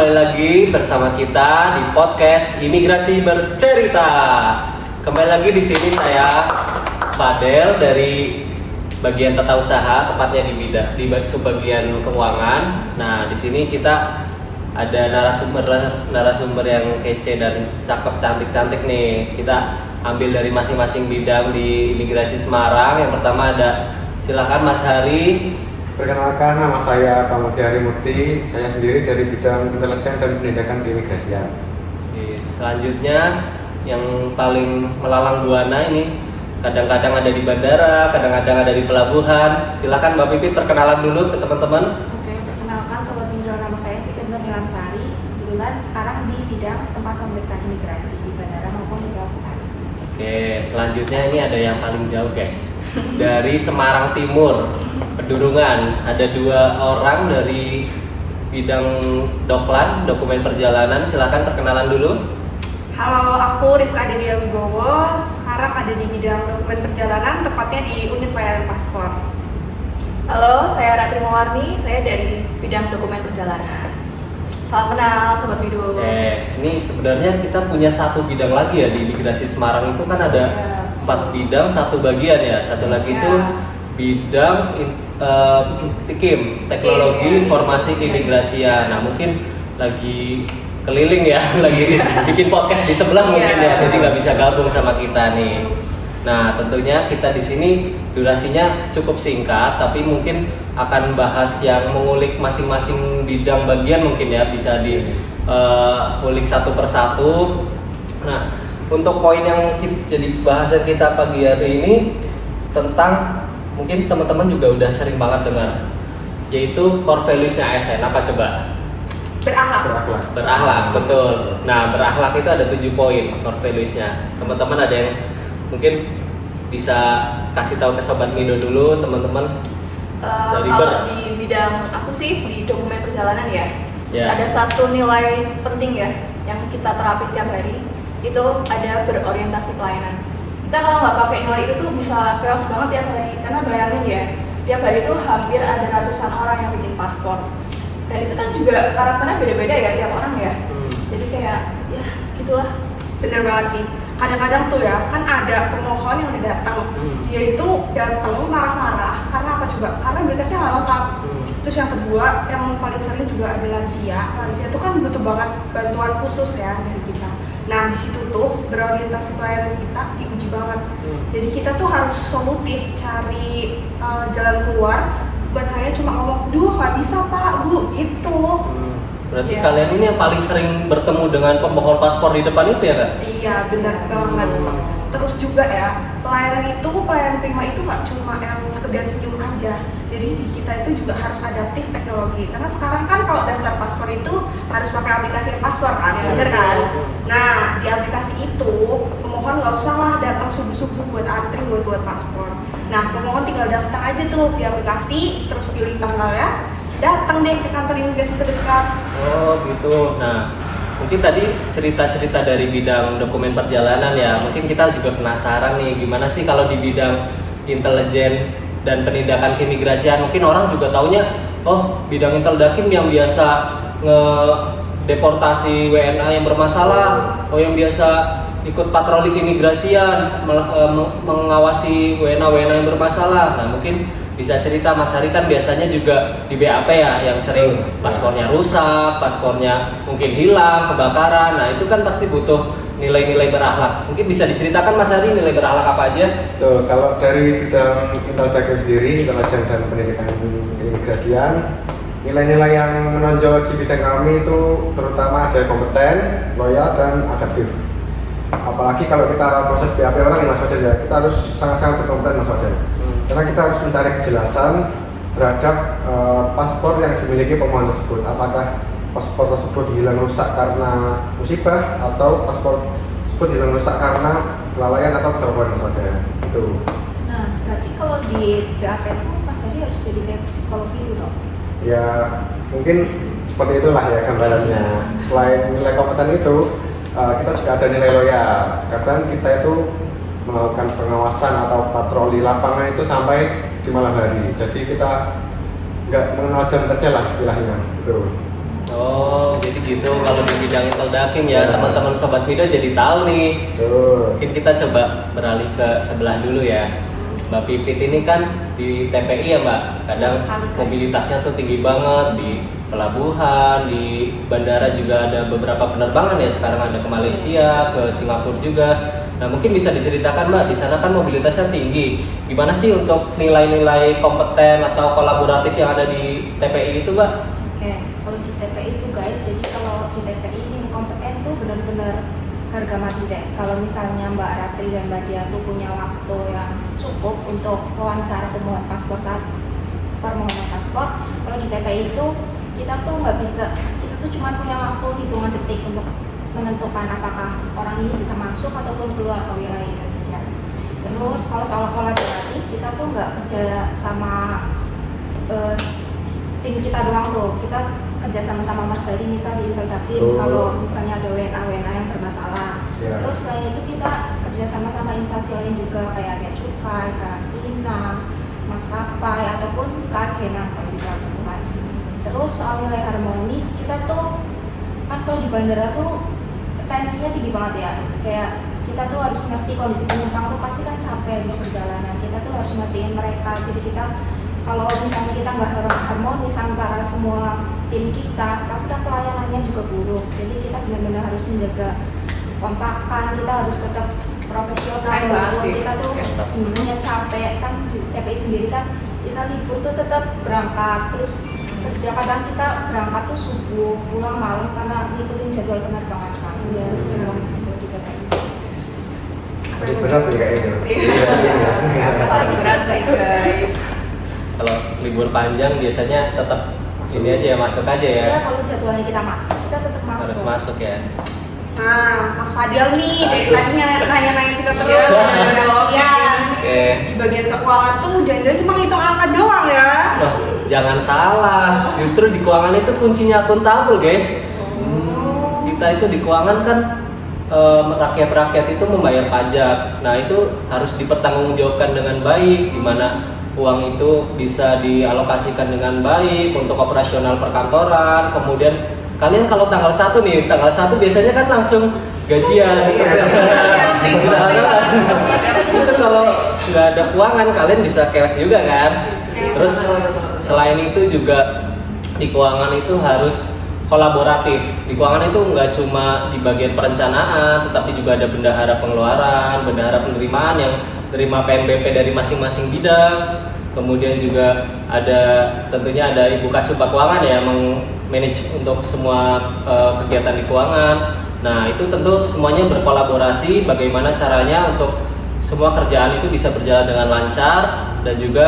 kembali lagi bersama kita di podcast Imigrasi Bercerita. Kembali lagi di sini saya Fadel dari bagian tata usaha, tepatnya di subbagian keuangan. Nah, di sini kita ada narasumber yang kece dan cakep, cantik nih. Kita ambil dari masing-masing bidang di Imigrasi Semarang. Yang pertama ada, silakan Mas Hari. Perkenalkan, nama saya Pak Mutiari Murti. Saya sendiri dari bidang intelijen dan penindakan keimigrasian. Selanjutnya yang paling melalang buana ini, kadang-kadang ada di bandara, kadang-kadang ada di pelabuhan. Silakan Mbak Pipit perkenalan dulu ke teman-teman. Oke, perkenalkan Sobat Indro, nama saya Pipit Nurnilansari. Kebetulan sekarang di bidang tempat pemeriksaan imigrasi di bandara maupun di pelabuhan. Oke, selanjutnya ini ada yang paling jauh guys. Dari Semarang Timur, Pedurungan, ada 2 orang dari bidang Doklan, dokumen perjalanan. Silakan perkenalan dulu. Halo, aku Rifka Adelia Wibowo. Sekarang ada di bidang dokumen perjalanan, tepatnya di unit pelayanan paspor. Halo, saya Ratri Mawarni, saya dari bidang dokumen perjalanan. Salam kenal Sobat Bidu. Ini sebenarnya kita punya satu bidang lagi ya di Imigrasi Semarang itu kan ada 4 bidang, 1 bagian ya. Satu lagi itu bidang TIKIM, Teknologi Informasi Keimigrasian. Nah, mungkin lagi keliling ya, lagi bikin podcast di sebelah mungkin ya, jadi nggak bisa gabung sama kita nih. Nah, tentunya kita di sini durasinya cukup singkat, tapi mungkin akan bahas yang mengulik masing-masing bidang bagian mungkin ya, bisa diulik satu persatu. Nah, untuk poin yang jadi bahasan kita pagi hari ini tentang, mungkin teman-teman juga udah sering banget dengar, yaitu core values-nya ASN. Apa coba? Berakhlak, betul. Nah, berakhlak itu ada 7 poin core values-nya. Teman-teman ada yang mungkin bisa kasih tahu ke Sobat Mido dulu, teman-teman? Kalau di bidang aku sih di dokumen perjalanan ya, ada satu nilai penting ya yang kita terapin tiap hari, itu ada berorientasi pelayanan. Kita kalau nggak pakai nilai itu tuh bisa chaos banget tiap hari, karena bayangin ya, tiap hari itu hampir ada ratusan orang yang bikin paspor, dan itu kan juga karakternya beda-beda ya tiap orang ya. Jadi kayak ya gitulah. Bener banget sih. Kadang-kadang tuh ya, kan ada pemohon yang udah datang, dia itu datang marah-marah karena apa coba? Karena berkasnya nggak lengkap. Terus yang kedua, yang paling sering juga ada lansia. Lansia itu kan butuh banget bantuan khusus ya dari kita. Nah, di situ tuh berorientasi pelayanan kita diuji banget. Jadi kita tuh harus solutif, cari jalan keluar, bukan hanya cuma ngomong, duh nggak bisa Pak, Bu, gitu. Berarti kalian ini yang paling sering bertemu dengan pemohon paspor di depan itu ya Kak? Iya, benar banget. Terus juga ya, pelayanan prima itu nggak cuma yang sekedar senyum aja. Jadi di kita itu juga harus adaptif teknologi. Karena sekarang kan kalau daftar paspor itu harus pakai aplikasi paspor kan, bener kan? Nah, di aplikasi itu pemohon nggak usah lah datang subuh-subuh buat antri buat paspor. Nah, pemohon tinggal daftar aja tuh di aplikasi, terus pilih tanggalnya, datang deh ke kantor imigrasi terdekat. Oh gitu. Nah, mungkin tadi cerita-cerita dari bidang dokumen perjalanan ya, mungkin kita juga penasaran nih gimana sih kalau di bidang intelijen dan penindakan keimigrasian. Mungkin orang juga taunya, oh bidang inteldakim yang biasa ngedeportasi WNA yang bermasalah, oh yang biasa ikut patroli keimigrasian, mengawasi WNA yang bermasalah. Nah, mungkin bisa cerita Mas Hari kan biasanya juga di BAP ya, yang sering paspornya rusak, paspornya mungkin hilang, kebakaran. Nah, itu kan pasti butuh nilai-nilai berakhlak. Mungkin bisa diceritakan Mas Hari nilai berakhlak apa aja? Tuh, kalau dari bidang inteldakim sendiri, intelijen dan pendidikan keimigrasian, nilai-nilai yang menonjol di bidang kami itu terutama ada kompeten, loyal, dan adaptif. Apalagi kalau kita proses BAP orang yang Mas Fadel ya, kita harus sangat-sangat berkompeten Mas Fadel. Karena kita harus mencari kejelasan terhadap paspor yang dimiliki pemohon tersebut. Apakah paspor tersebut hilang rusak karena musibah atau paspor tersebut hilang rusak karena kelalaian atau kecelakaan Mas Fadel. Itu. Nah, berarti kalau di BAP itu Mas Hadi harus jadi kayak psikolog gitu dong? Ya, mungkin seperti itulah ya gambarannya. Selain nilai kompeten itu, kita juga ada nilai loyal. Kadang kita itu melakukan pengawasan atau patroli lapangan itu sampai di malam hari. Jadi kita nggak mengenal jam kerja lah istilahnya gitu. Oh, jadi gitu kalau di bidang inteldakim ya, teman-teman sobat Mido jadi tahu nih. Mungkin kita coba beralih ke sebelah dulu ya. Mbak Pipit ini kan di TPI ya Mbak, kadang mobilitasnya tuh tinggi banget di pelabuhan, di bandara juga ada beberapa penerbangan ya, sekarang ada ke Malaysia, ke Singapura juga. Nah mungkin bisa diceritakan Mbak, di sana kan mobilitasnya tinggi. Gimana sih untuk nilai-nilai kompeten atau kolaboratif yang ada di TPI itu Mbak? Oke, kalau di TPI itu guys, jadi kalau di TPI ini kompeten tuh benar-benar harga mati deh. Kalau misalnya Mbak Ratri dan Mbak Dia tuh punya waktu yang cukup untuk wawancara pemohon paspor saat permohonan paspor, kalau di TPI itu kita tuh nggak bisa, kita tuh cuma punya waktu hitungan detik untuk menentukan apakah orang ini bisa masuk ataupun keluar ke wilayah Indonesia. Terus kalau soal kolaboratif, kita tuh nggak kerja sama tim kita doang tuh, kita kerja sama-sama Mas Bali misal di Inteldakim kalau misalnya ada WNA yang bermasalah. Terus selain itu kita kerja sama-sama instansi lain juga kayak bea cukai, karantina, maskapai ataupun keagenan kalau di pelabuhan. Terus soal nilai harmonis, kita tuh kan kalau di bandara tuh tensinya tinggi banget ya, kayak kita tuh harus ngerti kondisi penumpang tuh pasti kan capek habis perjalanan, kita tuh harus ngertiin mereka. Jadi kita kalau misalnya kita nggak harmonis antara semua tim kita, pasti kan pelayanannya juga buruk. Jadi kita benar-benar harus menjaga kompakan, kita harus tetap profesional. Walaupun kita tuh sebenarnya capek kan, di TPI sendiri kan kita libur tuh tetap berangkat, terus kerja kadang kita berangkat tuh subuh pulang malam karena ngikutin jadwal penerbangan kan. Ya, di TPI. Berat ya kayaknya. Berat sih guys. Kalau libur panjang biasanya tetap ini aja ya, masuk aja ya. Ya kalau jadwalnya kita masuk, kita tetap masuk. Harus masuk ya. Nah, Mas Fadil nih dari tadi nanya-nanya kita terus. Iya. Oke. Di bagian keuangan tuh jangan-jangan cuma ngitung angka doang ya. Loh, jangan salah. Justru di keuangan itu kuncinya akuntabel, guys. Kita itu di keuangan kan rakyat-rakyat itu membayar pajak. Nah, itu harus dipertanggungjawabkan dengan baik, di mana uang itu bisa dialokasikan dengan baik untuk operasional perkantoran. Kemudian kalian kalau tanggal 1 nih, tanggal 1 biasanya kan langsung gajian gitu. Itu kalau nggak ada keuangan kalian bisa chaos juga kan. Terus selain itu juga di keuangan itu harus kolaboratif. Di keuangan itu nggak cuma di bagian perencanaan, tetapi juga ada bendahara pengeluaran, bendahara penerimaan yang terima PNBP dari masing-masing bidang. Kemudian juga ada tentunya ada Ibu Kasubag Keuangan ya, manage untuk semua kegiatan di keuangan. Nah itu tentu semuanya berkolaborasi bagaimana caranya untuk semua kerjaan itu bisa berjalan dengan lancar dan juga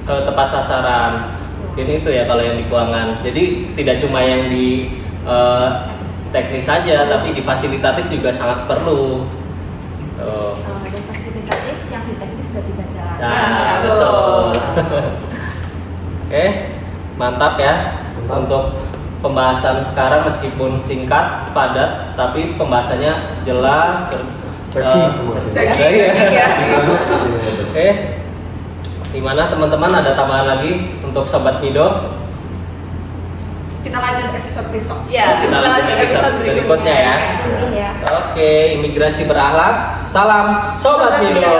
tepat sasaran. Mungkin itu ya kalau yang di keuangan. Jadi tidak cuma yang di teknis saja, tapi di fasilitatif juga sangat perlu. Ada fasilitatif yang di teknis nggak bisa jalan. Nah betul. Oke, mantap ya. Untuk pembahasan sekarang meskipun singkat, padat, tapi pembahasannya jelas. Semua sih. Ya. Oke, gimana teman-teman, ada tambahan lagi untuk Sobat Mido? Kita lanjut episode besok. Ya, Kita lanjut episode berikutnya ya. Mungkin ya. Oke, imigrasi berakhlak. Salam Sobat Mido.